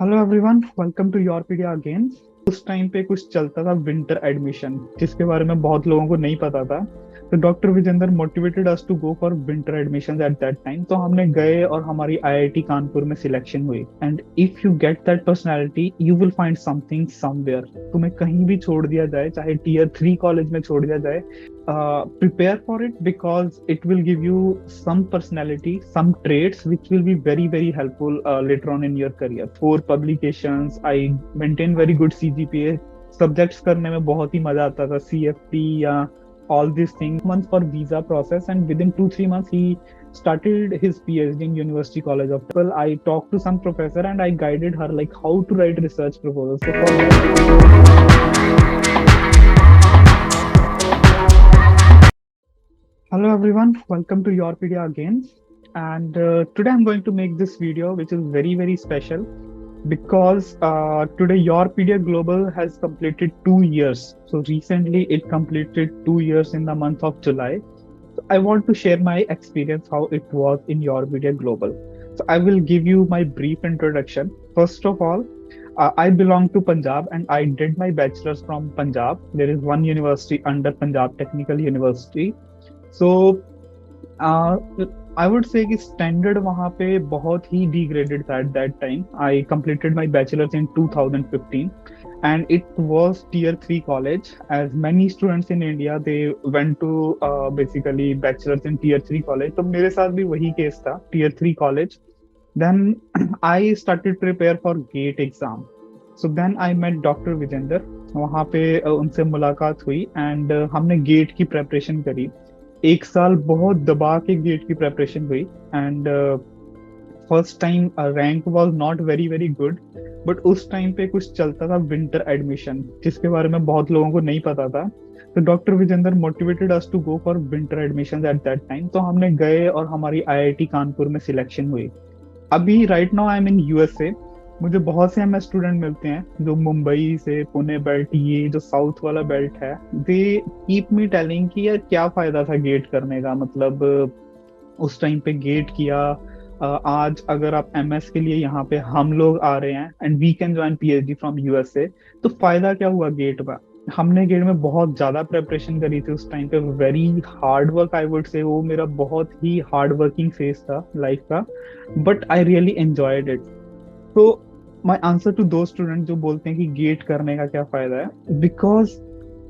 Hello everyone, welcome to YourPedia अगेन। उस time पे कुछ चलता था विंटर एडमिशन, जिसके बारे में बहुत लोगों को नहीं पता था। तो doctor Vijender motivated us to go for winter admission at that time. तो हमने गए और हमारी आईआईटी कानपुर में सिलेक्शन हुई। And if you get that personality you will find something somewhere. तुम्हें कहीं भी छोड़ दिया जाए, चाहे टीयर 3 कॉलेज में छोड़ दिया जाए, prepare for it because it will give you some personality, some traits which will be very, very helpful later on in your career. For publications, I maintain very good CGPA. Subjects करने में बहुत ही मजा आता था, CFT या all these things. Months for visa process, and within 2-3 months he started his PhD in University College of. Well, I talked to some professor and I guided her like how to write research proposals. So for that. Hello everyone, welcome to YourPedia again. And today I'm going to make this video, which is very, very special because today YourPedia Global has completed 2 years. So recently it completed 2 years in the month of July. So I want to share my experience, how it was in YourPedia Global. So I will give you my brief introduction. First of all, I belong to Punjab and I did my bachelor's from Punjab. There is one university under Punjab Technical University. So I would से कि standard वहाँ पे बहुत ही degraded था eight that time. I completed my bachelors in 2015 and it was tier 3 college. As many students in India, they went to basically bachelors in tier 3 college. तो मेरे साथ भी वही केस था, tier 3 college. Then I started prepare for GATE exam. So then I met Dr. Vijender. वहाँ पे उनसे मुलाकात हुई एंड हमने गेट की प्रेपरेशन करी. 1 साल बहुत दबा के गेट की प्रेपरेशन हुई and first time rank was not very very good. But उस टाइम पे कुछ चलता था विंटर एडमिशन, जिसके बारे में बहुत लोगों को नहीं पता था. तो doctor Vijender motivated us to go for winter admission at that time. तो हमने गए और हमारी आईआईटी कानपुर में सिलेक्शन हुई. अभी right now I am in USA. मुझे बहुत से एमएस स्टूडेंट मिलते हैं जो मुंबई से, पुणे बेल्ट, ये जो साउथ वाला बेल्ट है, दे कीप मी टेलिंग कि यार क्या फायदा था गेट करने का. मतलब उस टाइम पे गेट किया. आज अगर आप एमएस के लिए यहाँ पे हम लोग आ रहे हैं and we can join PhD from USA, तो फायदा क्या हुआ गेट का. हमने गेट में बहुत ज्यादा प्रेपरेशन करी थी उस टाइम पे. Very hard work I would से. वो मेरा बहुत ही हार्ड वर्किंग फेज था लाइफ का, but I really enjoyed it. तो माई आंसर टू दो स्टूडेंट जो बोलते हैं कि गेट करने का क्या फायदा है, because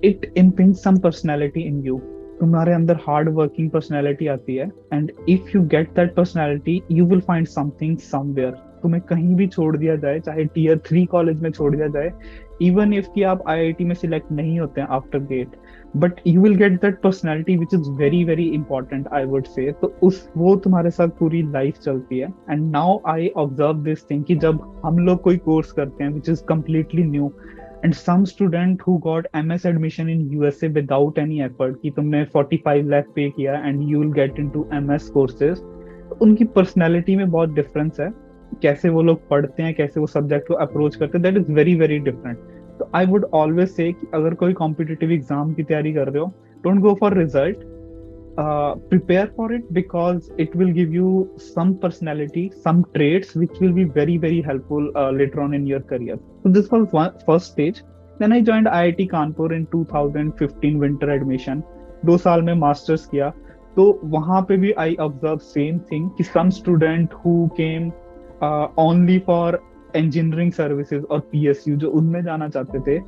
it impinge some personality in you. तुम्हारे अंदर हार्ड वर्किंग पर्सनैलिटी आती है and if you get that personality you will find something somewhere. तुम्हें कहीं भी छोड़ दिया जाए, चाहे tier 3 कॉलेज में छोड़ दिया जाए, इवन इफ कि आप आईआईटी में सिलेक्ट नहीं होते हैं after GATE, but you will get that personality which is very very important I would say. तो उस वो तुम्हारे साथ पूरी लाइफ चलती है. And now I observe this thing कि जब हम लोग कोई कोर्स करते हैं which is completely new, and some student who got MS admission in USA without any effort, कि तुमने 45 लाख पे किया and you will get into MS courses, उनकी पर्सनैलिटी में बहुत डिफरेंस है. कैसे वो लोग पढ़ते हैं, कैसे वो सब्जेक्ट को अप्रोच करते हैं, that is very very different. तो आई वुड ऑलवेज से कि अगर कोई कॉम्पिटिटिव एग्जाम की तैयारी कर रहे हो, don't go for result, prepare for it because it will give you some personality, some traits which will be very very helpful later on in your career. So this was one first stage. Then I joined IIT Kanpur in 2015 winter admission. 2 साल में masters किया. तो वहां पे भी I observe same thing कि some student who came only for engineering services और PSU जो उनमें जाना चाहते थे,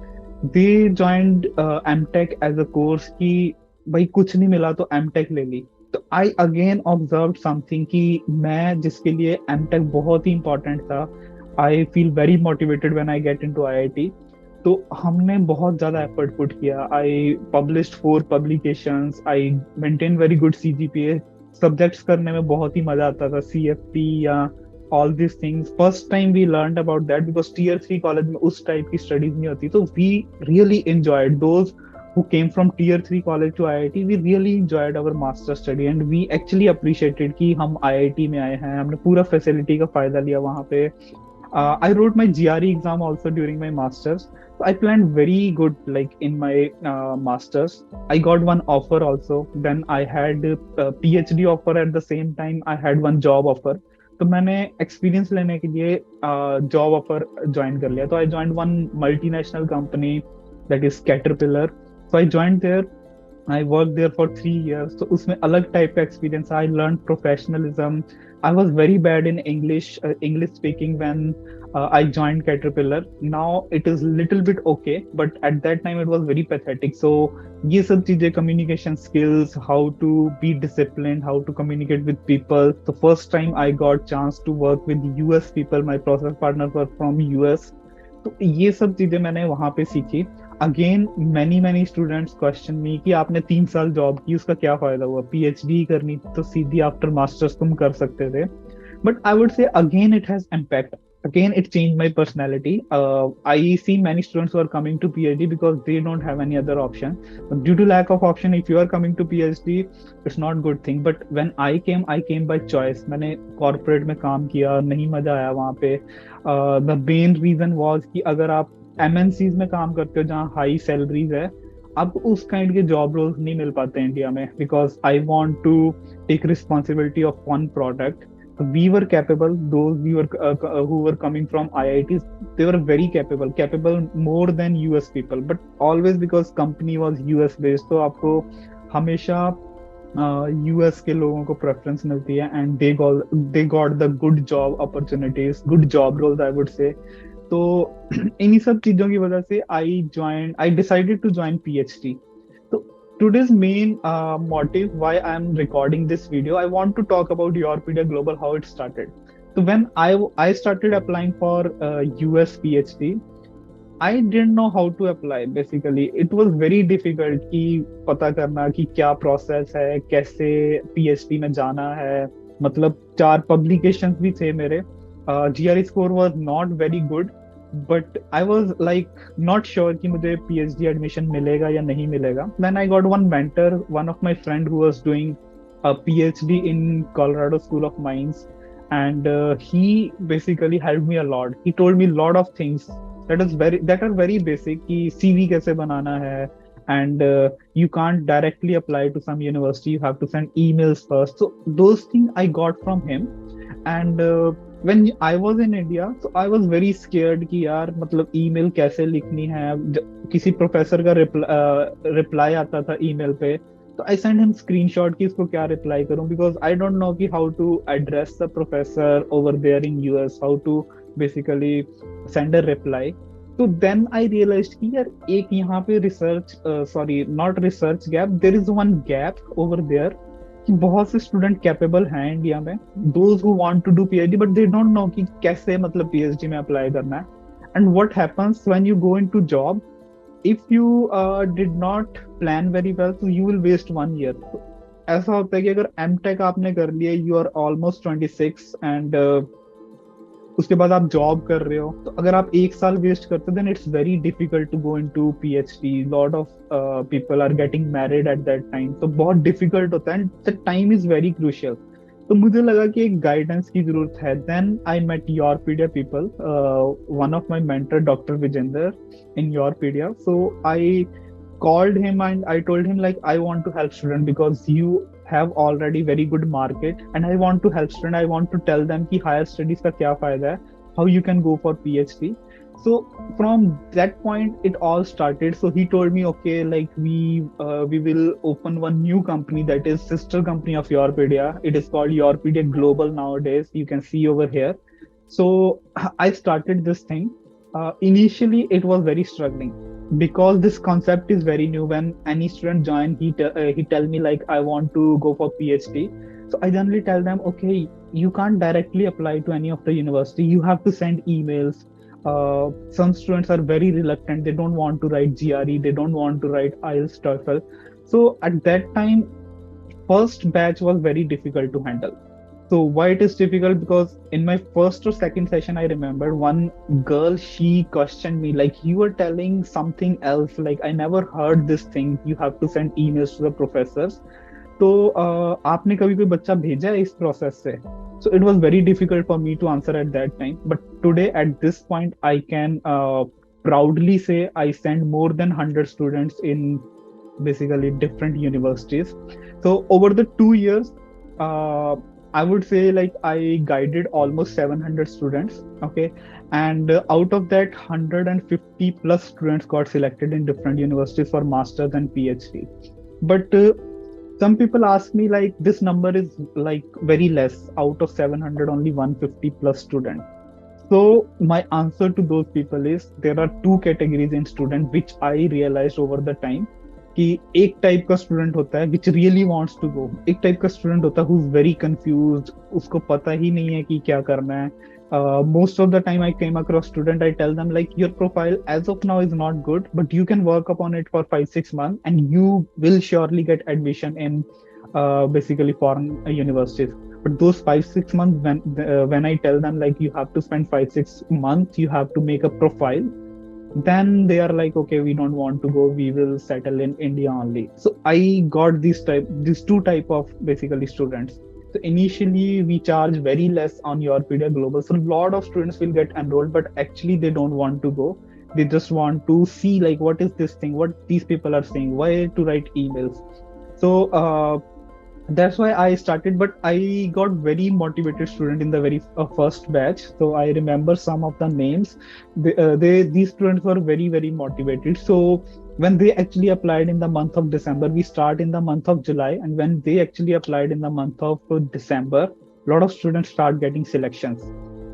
they joined M.tech as a course कि भाई कुछ नहीं मिला तो M.tech ले ली. तो आई अगेन ऑब्जर्व समथिंग कि मैं जिसके लिए M.tech बहुत ही इंपॉर्टेंट था, I feel very motivated when I get into IIT. तो हमने बहुत ज्यादा एफर्ट पुट किया. I published 4 publications, I maintain very good CGPA. Subjects करने में बहुत ही मजा आता था, CFT या all these things. First time we learned about that because tier 3 college में उस टाइप की स्टडीज नहीं होती. तो we really enjoyed those who came from tier 3 college to IIT. We really enjoyed our master study and we actually appreciated कि हम IIT में आए हैं, हमने पूरा फैसिलिटी का फायदा लिया वहाँ पे. I wrote my GRE exam also during my masters. So I planned very good like in my masters. I got one offer also. Then I had a PhD offer at the same time. I had one job offer. तो मैंने experience लेने के लिए job offer join कर लिया. तो I join one multinational company that is Caterpillar. So I join there. I worked there for 3 years. तो उसमें अलग टाइप का experience. I learned professionalism. I was very bad in English speaking when I joined Caterpillar. Now it is little bit okay, but at that time it was very pathetic. So ये सब चीजें, communication skills, how to be disciplined, how to communicate with people. The first time I got chance to work with US people, my process partners were from US. तो ये सब चीजें मैंने वहां पे सीखी. अगेन मैनी स्टूडेंट्स क्वेश्चन मी कि आपने 3 साल जॉब की, उसका क्या फायदा हुआ? पीएचडी करनी तो सीधी आफ्टर मास्टर्स तुम कर सकते थे. But I would say again it has impact. Again, it changed my personality. I see many students who are coming to PhD because they don't have any other option. But due to lack of option, if you are coming to PhD, it's not good thing. But when I came by choice. मैंने corporate में काम किया, नहीं मजा आया वहाँ पे. The main reason was कि अगर आप MNCs में काम करते हो जहाँ हाई सैलरीज है, आपको उस काइंड के जॉब रोल्स नहीं मिल पाते इंडिया में. Because I want to take responsibility of one product. We were capable. Those we were who were coming from IITs, they were very capable more than US people. But always because company was US based, तो आपको हमेशा US के लोगों को preference मिलती है. And they got the good job opportunities, good job roles, I would say. तो इन्हीं सब चीजों की वजह से I decided to join PhD. Today's main motive why I'm recording this video, I want to talk about YourPedia Global, how it started. So when I started applying for US PhD, I didn't know how to apply. Basically, it was very difficult कि पता करना कि क्या process है, कैसे PhD में जाना है. मतलब 4 publications भी थे मेरे. GRE score was not very good. But I was like not sure कि मुझे PhD admission मिलेगा या नहीं मिलेगा. Then I got one mentor, one of my friend who was doing a PhD in Colorado School of Mines, and he basically helped me a lot. He told me a lot of things that are very basic कि CV कैसे बनाना है, and you can't directly apply to some university. You have to send emails first. So those things I got from him. And when I was in India, so I was very scared कि यार मतलब email कैसे लिखनी है. किसी professor का reply आता था ईमेल पे, तो आई सेंड हिम स्क्रीनशॉट कि इसको क्या रिप्लाई करूं, बिकॉज आई डोंट नो कि how to address the professor over there in US, how to basically send a reply. तो देन आई रियलाइज्ड कि यार एक यहाँ पे not research gap, there is one gap over there कि बहुत से स्टूडेंट कैपेबल हैं इंडिया में, those who want to do PhD, but they don't know कि कैसे मतलब पीएचडी में अप्लाई करना है. And what happens when you go into job, if you did not plan very well, तो यू विल वेस्ट 1 year. तो ऐसा होता है कि अगर M.tech आपने कर लिया, यू आर ऑलमोस्ट 26 एंड उसके बाद आप जॉब कर रहे हो, तो अगर आप 1 साल वेस्ट करते हो, then it's very difficult to go into PhD. Lot of people are getting married at that time, तो बहुत डिफिकल्ट होता है. The time is very crucial. तो मुझे लगा कि एक गाइडेंस की जरूरत है. Then I met YourPedia people, one of my mentor doctor Vijender in YourPedia. So I called him and I told him like I want to help student because you have already very good market and I want to help student. I want to tell them कि higher studies का क्या फायदा है, how you can go for PhD. So from that point it all started. So he told me okay, like we will open one new company that is sister company of YourPedia. It is called YourPedia Global nowadays. You can see over here. So I started this thing. Initially it was very struggling because this concept is very new. When any student join, he tell me like I want to go for PhD. So I generally tell them okay, you can't directly apply to any of the university, you have to send emails. Some students are very reluctant, they don't want to write GRE, they don't want to write IELTS, TOEFL. So at that time first batch was very difficult to handle. So why it is difficult? Because in my first or second session, I remember one girl, she questioned me like, you were telling something else. Like, I never heard this thing. You have to send emails to the professors. तो आपने कभी कोई बच्चा भेजा है इस process से? So it was very difficult for me to answer at that time. But today at this point, I can proudly say I send more than 100 students in basically different universities. So over the 2 years, I would say like I guided almost 700 students. Okay. And out of that, 150 plus students got selected in different universities for masters and PhD. But some people ask me like this number is like very less. Out of 700, only 150 plus students. So my answer to those people is there are two categories in student which I realized over the time कि एक type का student होता है which really wants to go, एक type का student होता है who's very confused, उसको पता ही नहीं है कि क्या करना है. Most of the time I came across student, I tell them like your profile as of now is not good, but you can work upon it for 5-6 months and you will surely get admission in basically foreign universities. But those 5-6 months, when I tell them like you have to spend 5-6 months, you have to make a profile, then they are like, okay, we don't want to go, we will settle in India only. So I got these two type of basically students. So initially we charge very less on YourPedia Global. So a lot of students will get enrolled, but actually they don't want to go. They just want to see like what is this thing, what these people are saying, why to write emails. So that's why I started, but I got very motivated student in the very first batch. So I remember some of the names. These students were very motivated. So when they actually applied in the month of December, we start in the month of July, and when they actually applied in the month of December, a lot of students start getting selections.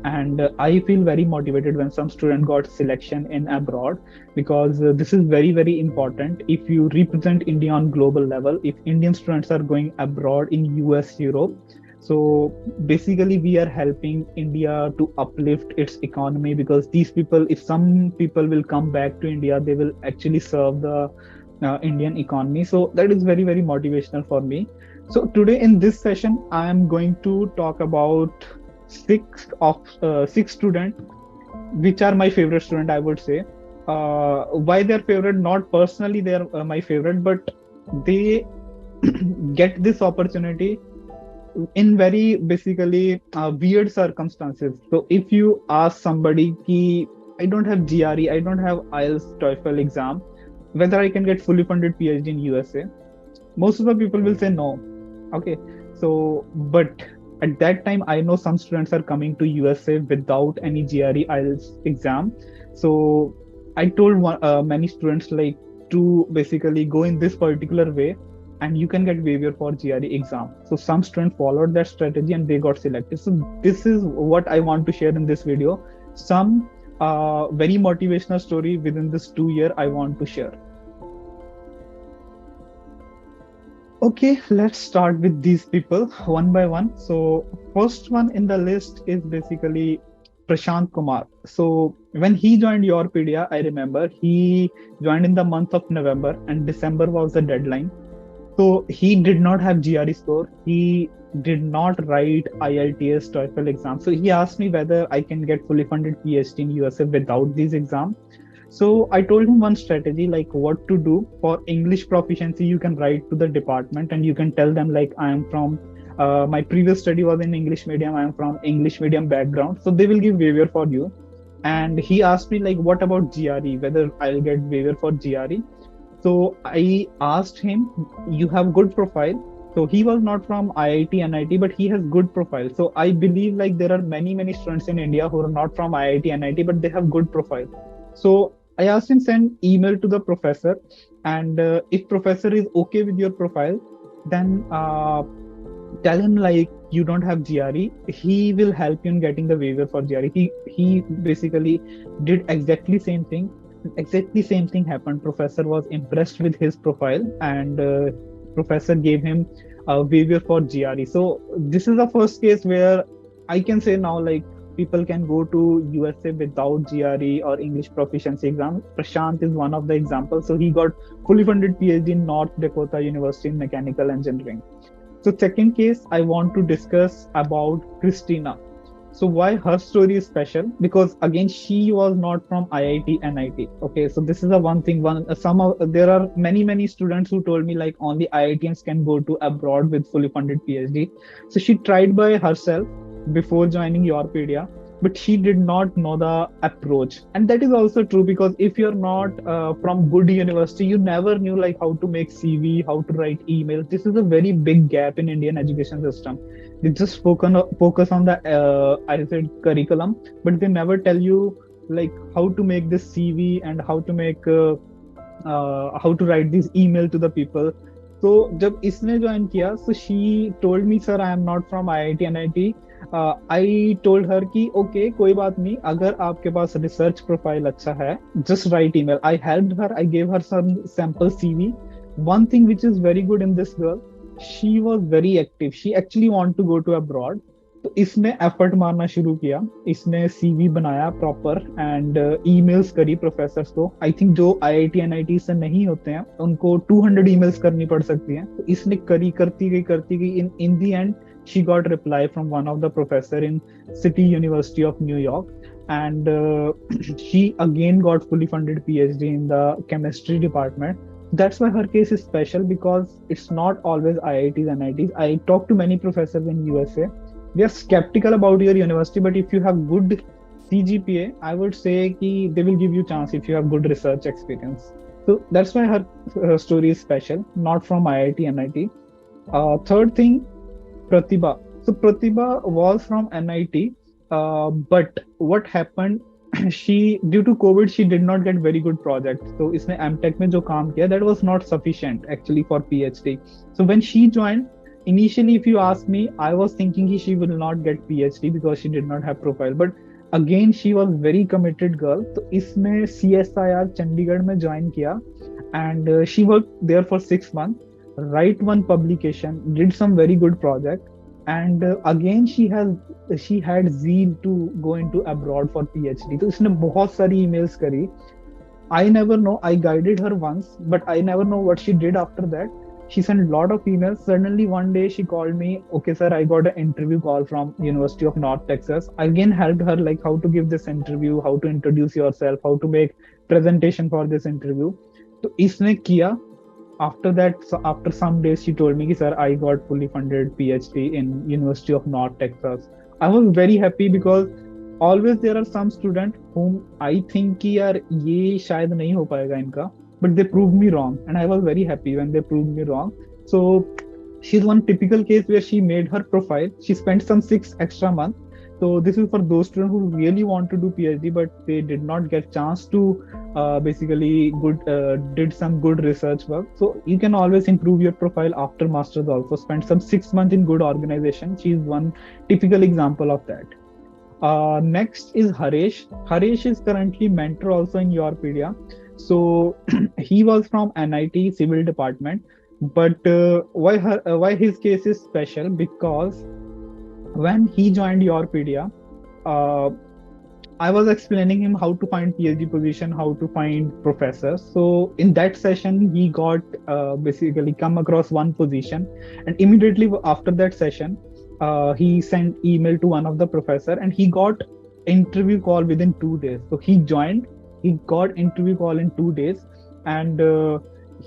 And I feel very motivated when some student got selection in abroad, because this is very important. If you represent India on global level, if Indian students are going abroad in US, Europe, so basically we are helping India to uplift its economy, because these people, if some people will come back to India, they will actually serve the Indian economy. So that is very motivational for me. So today in this session I am going to talk about six students which are my favorite student, I would say. Why they're favorite? Not personally they're my favorite, but they get this opportunity in very basically weird circumstances. So if you ask somebody ki I don't have GRE, I don't have IELTS TOEFL exam, whether I can get fully funded PhD in USA, most of the people will say no. Okay. So but at that time I know some students are coming to USA without any GRE IELTS exam. So I told many students like to basically go in this particular way and you can get waiver for GRE exam. So some students followed that strategy and they got selected. So this is what I want to share in this video. Some very motivational story within this 2 year I want to share. Okay, let's start with these people one by one. So first one in the list is basically Prashant Kumar. So when he joined YourPedia, I remember he joined in the month of November and December was the deadline. So he did not have GRE score. He did not write IELTS TOEFL exam. So he asked me whether I can get fully funded PhD in USA without these exams. So I told him one strategy, like what to do for English proficiency. You can write to the department and you can tell them like I am from my previous study was in English medium. I am from English medium background. So they will give waiver for you. And he asked me like, what about GRE? Whether I'll get waiver for GRE. So I asked him, you have good profile. So he was not from IIT, NIT, but he has good profile. So I believe like there are many students in India who are not from IIT, NIT, but they have good profile. So I asked him send email to the professor, and if professor is okay with your profile, then tell him like you don't have GRE. He will help you in getting the waiver for GRE. He basically did exactly same thing. Exactly same thing happened. Professor was impressed with his profile, and professor gave him a waiver for GRE. So this is the first case where I can say now like people can go to USA without GRE or English proficiency exam. Prashant is one of the examples. So he got fully funded PhD in North Dakota University in mechanical engineering. So second case I want to discuss about Christina. So why her story is special? Because again, she was not from IIT, NIT. Okay, so this is the one thing. There are many students who told me like only IITians can go to abroad with fully funded PhD. So she tried by herself before joining YourPedia. but she did not know the approach. And that is also true, because if you're not from good university, you never knew like how to make CV, how to write emails. This is a very big gap in Indian education system. They just focus on the I said curriculum, but they never tell you like how to make this CV and how to write this email to the people. So जब इसने join किया, so she told me, sir, I am not from IIT NIT. I told her कि okay, कोई बात नहीं, अगर आपके पास research profile अच्छा है, just write email. I helped her. I gave her some sample CV. One thing which is very good in this girl, she was very active. She actually want to go to abroad. तो इसने effort मारना शुरू किया, इसने CV बनाया proper and emails करी professors को. I think जो आईआईटी एनआईटी से नहीं होते हैं उनको 200 ईमेल्स करनी पड़ सकती हैं. तो इसने करती गई in the end she got reply from one of the professor in City University of New York, and she again got fully funded PhD in the chemistry department. That's why her case is special, because it's not always IITs and IITs. I talk to many professors in USA. They are skeptical about your university, but if you have good CGPA, I would say ki they will give you chance if you have good research experience. So that's why her story is special, not from IIT NIT. Third thing, Pratibha. So Pratibha was from NIT, but what happened? She, due to COVID, she did not get very good project. So इसने M.tech में जो काम किया, that was not sufficient actually for PhD. So when she joined, initially, if you ask me, I was thinking she will not get PhD because she did not have profile. But again, she was very committed girl. तो इसने CSIR Chandigarh में join किया, and she worked there for 6 months. Write one publication, did some very good project, and again she had zeal to go into abroad for PhD. तो इसने बहुत सारी emails करी. I never know. I guided her once, but I never know what she did after that. She sent a lot of emails. Suddenly one day she called me, okay sir, I got an interview call from University of North Texas. I again helped her like how to give this interview, how to introduce yourself, how to make presentation for this interview. So इसने किया. After that, so after some days, she told me, sir, I got fully funded PhD in University of North Texas. I was very happy, because always there are some students whom I think कि यार ये शायद नहीं हो पाएगा इनका, but they proved me wrong, and I was very happy when they proved me wrong. So she's one typical case where she made her profile. She spent some 6 extra months. So this is for those students who really want to do PhD, but they did not get chance to basically did some good research work. So you can always improve your profile after masters also. Spend some 6 months in good organization. She is one typical example of that. Next is Haresh. Haresh is currently mentor also in YourPedia. So he was from NIT Civil Department, but why his case is special? Because when he joined YourPedia, I was explaining him how to find PhD position, how to find professors. So in that session, he got basically come across one position, and immediately after that session, he sent email to one of the professor, and he got interview call within 2 days. So he joined, he got interview call in 2 days, and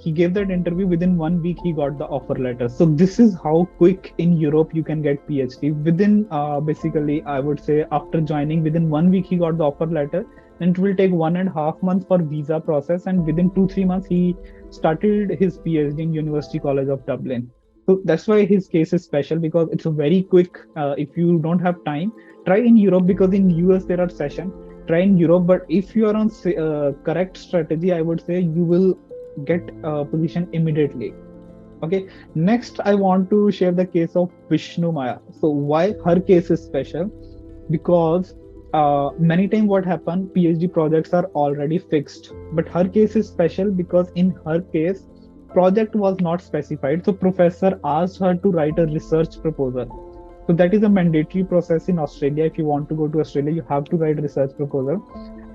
he gave that interview. Within 1 week he got the offer letter. So this is how quick in Europe you can get PhD. Within basically I would say after joining, within 1 week he got the offer letter, and it will take 1.5 months for visa process, and within 2-3 months he started his PhD in University College of Dublin. So that's why his case is special, because it's a very quick. If you don't have time, try in Europe, because in US there are sessions. Try in Europe, but if you are on correct strategy, I would say you will get a position immediately. Okay, next I want to share the case of Vishnu Maya. So why her case is special? Because many times what happen, PhD projects are already fixed, but her case is special because in her case project was not specified. So professor asked her to write a research proposal. So that is a mandatory process in Australia. If you want to go to Australia, you have to write research proposal.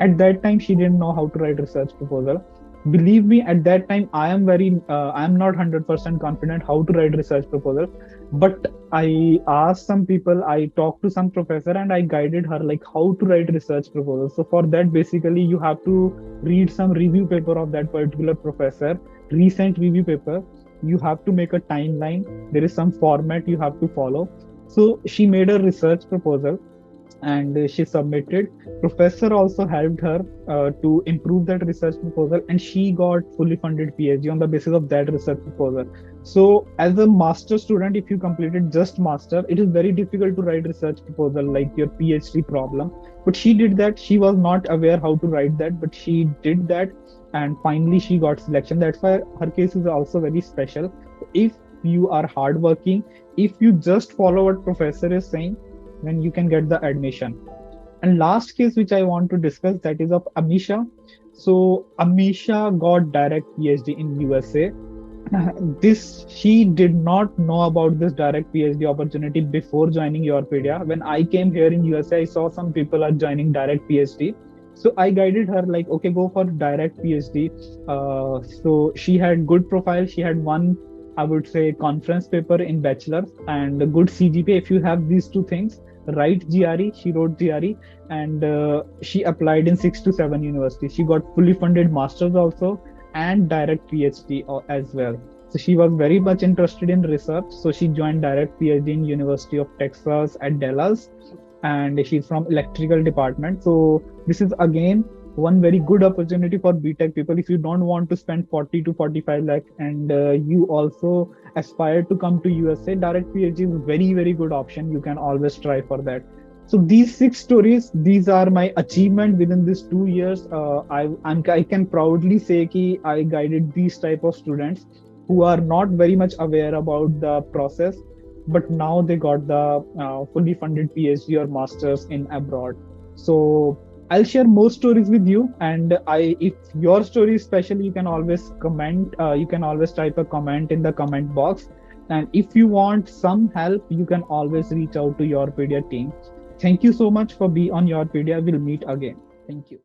At that time she didn't know how to write research proposal. Believe me, at that time I am not 100% confident how to write research proposal, but I asked some people, I talked to some professor, and I guided her like how to write research proposal. So for that, basically you have to read some review paper of that particular professor, recent review paper. You have to make a timeline. There is some format you have to follow. So she made a research proposal. and she submitted. Professor also helped her to improve that research proposal, and she got fully funded PhD on the basis of that research proposal. So as a master student, if you completed just master, it is very difficult to write research proposal like your PhD problem. But she did that. She was not aware how to write that, but she did that, and finally she got selection. That's why her case is also very special. If you are hardworking, if you just follow what professor is saying, then you can get the admission. And last case which I want to discuss, that is of Amisha. So Amisha got direct PhD in USA. This She did not know about this direct PhD opportunity before joining YourPedia. When I came here in USA, I saw some people are joining direct PhD. So I guided her like, okay, go for direct PhD. So she had good profile. She had one, I would say, conference paper in bachelor's and a good CGPA. If you have these two things, write GRE. She wrote GRE, and she applied in 6 to 7 universities. She got fully funded masters also and direct PhD as well. So she was very much interested in research. So she joined direct PhD in University of Texas at Dallas, and she's from electrical department. So this is again one very good opportunity for B.Tech people. If you don't want to spend 40 to 45 lakh, and you also aspire to come to USA, direct PhD is very good option. You can always try for that. So these 6 stories, these are my achievement within these 2 years. I can proudly say that I guided these type of students who are not very much aware about the process, but now they got the fully funded PhD or masters in abroad. So I'll share more stories with you, and if your story is special, you can always comment. You can always type a comment in the comment box, and if you want some help, you can always reach out to YourPedia team. Thank you so much for being on YourPedia. We'll meet again. Thank you.